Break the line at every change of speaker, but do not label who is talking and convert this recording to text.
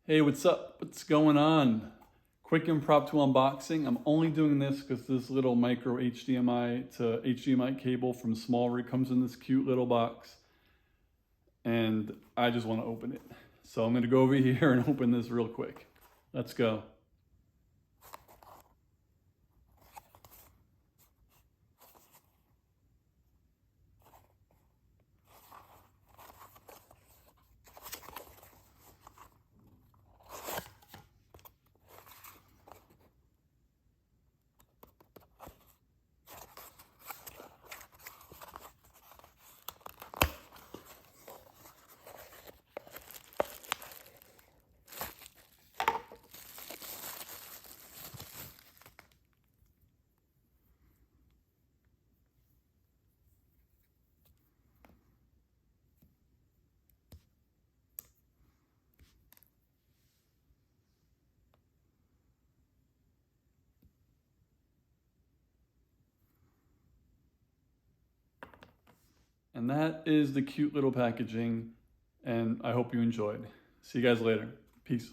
Hey, what's up? What's going on? Quick impromptu unboxing. I'm only doing this because this little micro HDMI to HDMI cable from SmallRig comes in this cute little box. And I just want to open it. So I'm going to go over here and open this real quick. Let's go. And that is the cute little packaging. And I hope you enjoyed. See you guys later. Peace.